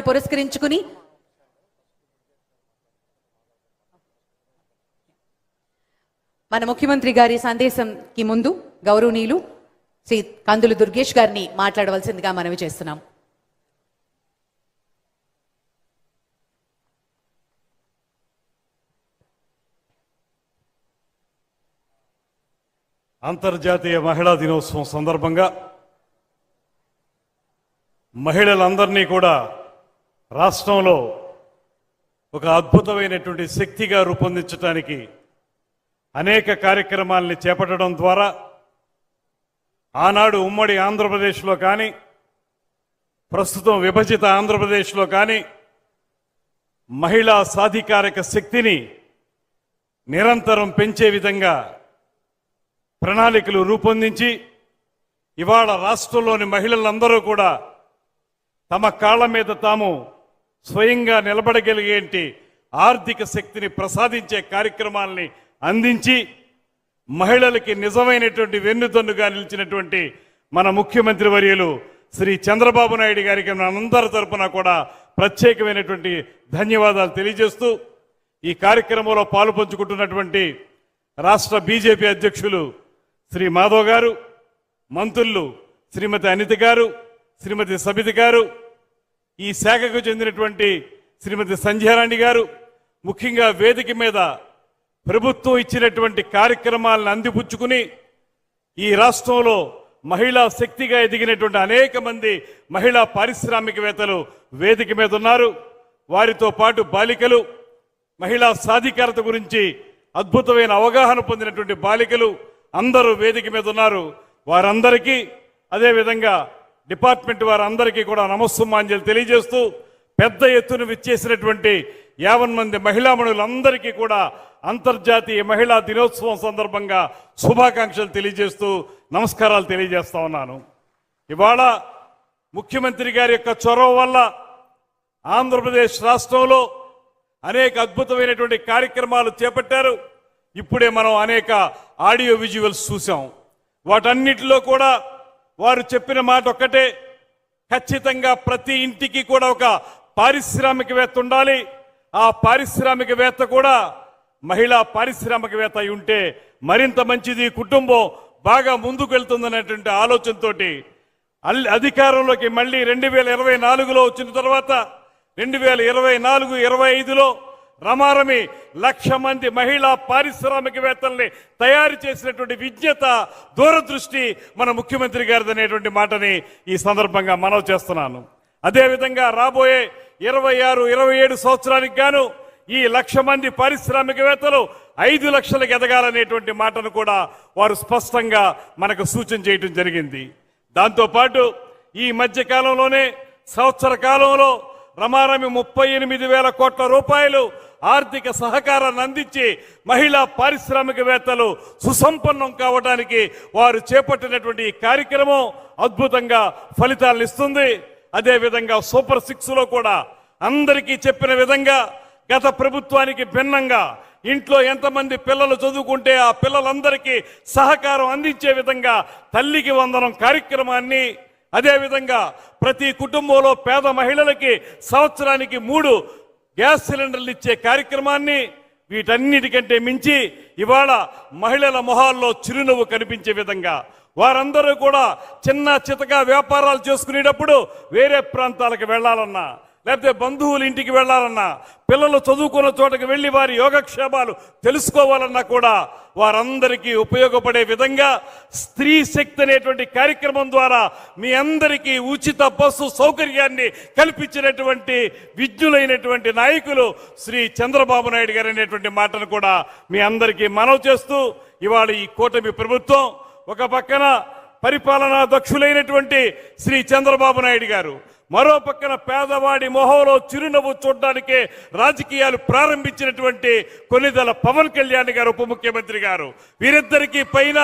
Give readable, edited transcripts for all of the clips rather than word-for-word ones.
పురస్కరించుకుని మన ముఖ్యమంత్రి గారి సందేశంకి ముందు గౌరవనీయులు శ్రీ కందులు దుర్గేష్ గారిని మాట్లాడవలసిందిగా మనవి చేస్తున్నాం. అంతర్జాతీయ మహిళా దినోత్సవం సందర్భంగా మహిళలందరినీ కూడా రాష్ట్రంలో ఒక అద్భుతమైనటువంటి శక్తిగా రూపొందించడానికి అనేక కార్యక్రమాలని చేపట్టడం ద్వారా ఆనాడు ఉమ్మడి ఆంధ్రప్రదేశ్లో కానీ ప్రస్తుతం విభజిత ఆంధ్రప్రదేశ్లో కానీ మహిళా సాధికారిక శక్తిని నిరంతరం పెంచే విధంగా ప్రణాళికలు రూపొందించి ఇవాళ రాష్ట్రంలోని మహిళలందరూ కూడా తమ కాళ్ల మీద తాము స్వయంగా నిలబడగలిగేంటి ఆర్థిక శక్తిని ప్రసాదించే కార్యక్రమాల్ని అందించి మహిళలకి నిజమైనటువంటి వెన్నుదన్నుగా నిలిచినటువంటి మన ముఖ్యమంత్రి వర్యులు శ్రీ చంద్రబాబు నాయుడు గారికి మనందరి తరపున కూడా ప్రత్యేకమైనటువంటి ధన్యవాదాలు తెలియజేస్తూ ఈ కార్యక్రమంలో పాలు పంచుకుంటున్నటువంటి రాష్ట్ర బీజేపీ అధ్యక్షులు శ్రీ మాధవ్ గారు, మంత్రులు శ్రీమతి అనిత గారు, శ్రీమతి సబిత గారు, ఈ శాఖకు చెందినటువంటి శ్రీమతి సంధ్యారాణి గారు, ముఖ్యంగా వేదిక మీద ప్రభుత్వం ఇచ్చినటువంటి కార్యక్రమాలను అందిపుచ్చుకుని ఈ రాష్ట్రంలో మహిళా శక్తిగా ఎదిగినటువంటి అనేక మంది మహిళా పారిశ్రామికవేత్తలు వేదిక మీద ఉన్నారు. వారితో పాటు బాలికలు, మహిళా సాధికారత గురించి అద్భుతమైన అవగాహన పొందినటువంటి బాలికలు అందరూ వేదిక మీద ఉన్నారు. వారందరికీ అదేవిధంగా డిపార్ట్మెంట్ వారందరికీ కూడా నమస్సుమాంజలి తెలియజేస్తూ పెద్ద ఎత్తున విచ్చేసినటువంటి 50 మంది మహిళామణులందరికీ కూడా అంతర్జాతీయ మహిళా దినోత్సవం సందర్భంగా శుభాకాంక్షలు తెలియజేస్తూ నమస్కారాలు తెలియజేస్తా ఉన్నాను. ఇవాళ ముఖ్యమంత్రి గారి యొక్క చొరవ వల్ల ఆంధ్రప్రదేశ్ రాష్ట్రంలో అనేక అద్భుతమైనటువంటి కార్యక్రమాలు చేపట్టారు. ఇప్పుడే మనం అనేక ఆడియో విజువల్స్ చూసాం. వాటన్నిటిలో కూడా వారు చెప్పిన మాట ఒక్కటే, ఖచ్చితంగా ప్రతి ఇంటికి కూడా ఒక పారిశ్రామికవేత్త ఉండాలి. ఆ పారిశ్రామికవేత్త కూడా మహిళా పారిశ్రామికవేత్త అయి ఉంటే మరింత మంచిది, కుటుంబం బాగా ముందుకు వెళ్తుందనేటువంటి ఆలోచనతో అధికారంలోకి మళ్ళీ 2024లో వచ్చిన తర్వాత 2024-25లో రమారమి 1,00,000 మంది మహిళా పారిశ్రామికవేత్తల్ని తయారు చేసినటువంటి విజ్ఞత, దూరదృష్టి మన ముఖ్యమంత్రి గారిది అనేటువంటి మాటని ఈ సందర్భంగా మనవి చేస్తున్నాను. అదేవిధంగా రాబోయే 26-27 సంవత్సరానికి గాను ఈ 1,00,000 మంది పారిశ్రామికవేత్తలు 5 లక్షలకు ఎదగాలనేటువంటి మాటను కూడా వారు స్పష్టంగా మనకు సూచన చేయడం జరిగింది. దాంతోపాటు ఈ మధ్య కాలంలోనే సంవత్సర కాలంలో రమారమి 38,000 కోట్ల రూపాయలు ఆర్థిక సహకారాన్ని అందించి మహిళా పారిశ్రామికవేత్తలు సుసంపన్నం కావడానికి వారు చేపట్టినటువంటి ఈ కార్యక్రమం అద్భుతంగా ఫలితాలను ఇస్తుంది. అదేవిధంగా సూపర్ 6లో కూడా అందరికీ చెప్పిన విధంగా గత ప్రభుత్వానికి భిన్నంగా ఇంట్లో ఎంతమంది పిల్లలు చదువుకుంటే ఆ పిల్లలందరికీ సహకారం అందించే విధంగా తల్లికి వందనం కార్యక్రమాన్ని, అదేవిధంగా ప్రతి కుటుంబంలో పేద మహిళలకి సంవత్సరానికి 3 గ్యాస్ సిలిండర్లు ఇచ్చే కార్యక్రమాన్ని, వీటన్నిటికంటే మించి ఇవాళ మహిళల మొహాల్లో చిరునవ్వు కనిపించే విధంగా వారందరూ కూడా చిన్న చితగా వ్యాపారాలు చేసుకునేటప్పుడు వేరే ప్రాంతాలకు వెళ్లాలన్నా, లేకపోతే బంధువుల ఇంటికి వెళ్లాలన్నా, పిల్లలు చదువుకున్న చోటకి వెళ్లి వారి యోగక్షేమాలు తెలుసుకోవాలన్నా కూడా వారందరికీ ఉపయోగపడే విధంగా స్త్రీ శక్తి అనేటువంటి కార్యక్రమం ద్వారా మీ అందరికీ ఉచిత బస్సు సౌకర్యాన్ని కల్పించినటువంటి విజ్ఞులైనటువంటి నాయకులు శ్రీ చంద్రబాబు నాయుడు గారు అనేటువంటి మాటను కూడా మీ అందరికీ మనవి చేస్తూ ఇవాళ ఈ కూటమి ప్రభుత్వం ఒక పక్కన పరిపాలనా దక్షులైనటువంటి శ్రీ చంద్రబాబు నాయుడు గారు, మరో పక్కన పేదవాడి మొహంలో చిరునవ్వు చూడడానికే రాజకీయాలు ప్రారంభించినటువంటి కొన్నిదల పవన్ కళ్యాణ్ గారు ఉప ముఖ్యమంత్రి గారు, వీరిద్దరికీ పైన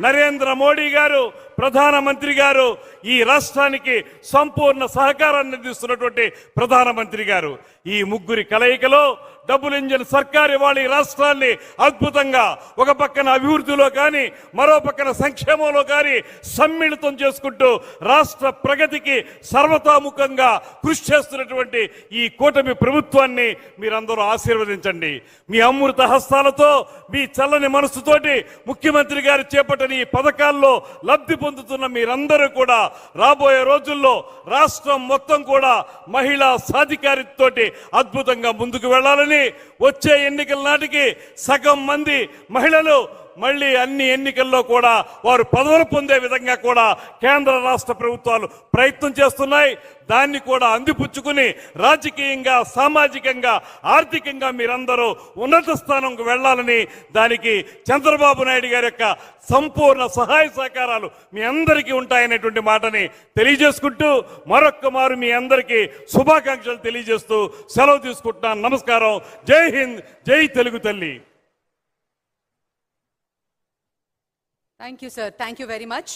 నరేంద్ర మోడీ గారు ప్రధానమంత్రి గారు ఈ రాష్ట్రానికి సంపూర్ణ సహకారాన్ని అందిస్తున్నటువంటి ప్రధానమంత్రి గారు. ఈ ముగ్గురి కలయికలో డబుల్ ఇంజిన్ సర్కార్ ఇవాళ ఈ రాష్ట్రాన్ని అద్భుతంగా ఒక పక్కన అభివృద్ధిలో కానీ మరో పక్కన సంక్షేమంలో కానీ సమ్మిళితం చేసుకుంటూ రాష్ట్ర ప్రగతికి సర్వతాముఖంగా కృషి చేస్తున్నటువంటి ఈ కూటమి ప్రభుత్వాన్ని మీరందరూ ఆశీర్వదించండి. మీ అమృత హస్తాలతో మీ చల్లని మనసుతోటి ముఖ్యమంత్రి గారు చేపట్టిన ఈ పథకాల్లో లబ్ధి పొందుతున్న మీరందరూ కూడా రాబోయే రోజుల్లో రాష్ట్రం మొత్తం కూడా మహిళా సాధికారితతోటి అద్భుతంగా ముందుకు వెళ్ళాలని, వచ్చే ఎన్నికల నాటికి సగం మంది మహిళలు మళ్ళీ అన్ని ఎన్నికల్లో కూడా వారు పదవులు పొందే విధంగా కూడా కేంద్ర రాష్ట్ర ప్రభుత్వాలు ప్రయత్నం చేస్తున్నాయి. దాన్ని కూడా అందిపుచ్చుకుని రాజకీయంగా, సామాజికంగా, ఆర్థికంగా మీరందరూ ఉన్నత స్థానంకు వెళ్ళాలని, దానికి చంద్రబాబు నాయుడు గారి యొక్క సంపూర్ణ సహాయ సహకారాలు మీ అందరికీ ఉంటాయనేటువంటి మాటని తెలియజేసుకుంటూ మరొక్క మారు మీ అందరికీ శుభాకాంక్షలు తెలియజేస్తూ సెలవు తీసుకుంటున్నాను. నమస్కారం. జై Hind, Jai Telugu Thalli. Thank you sir, thank you very much.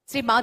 Shri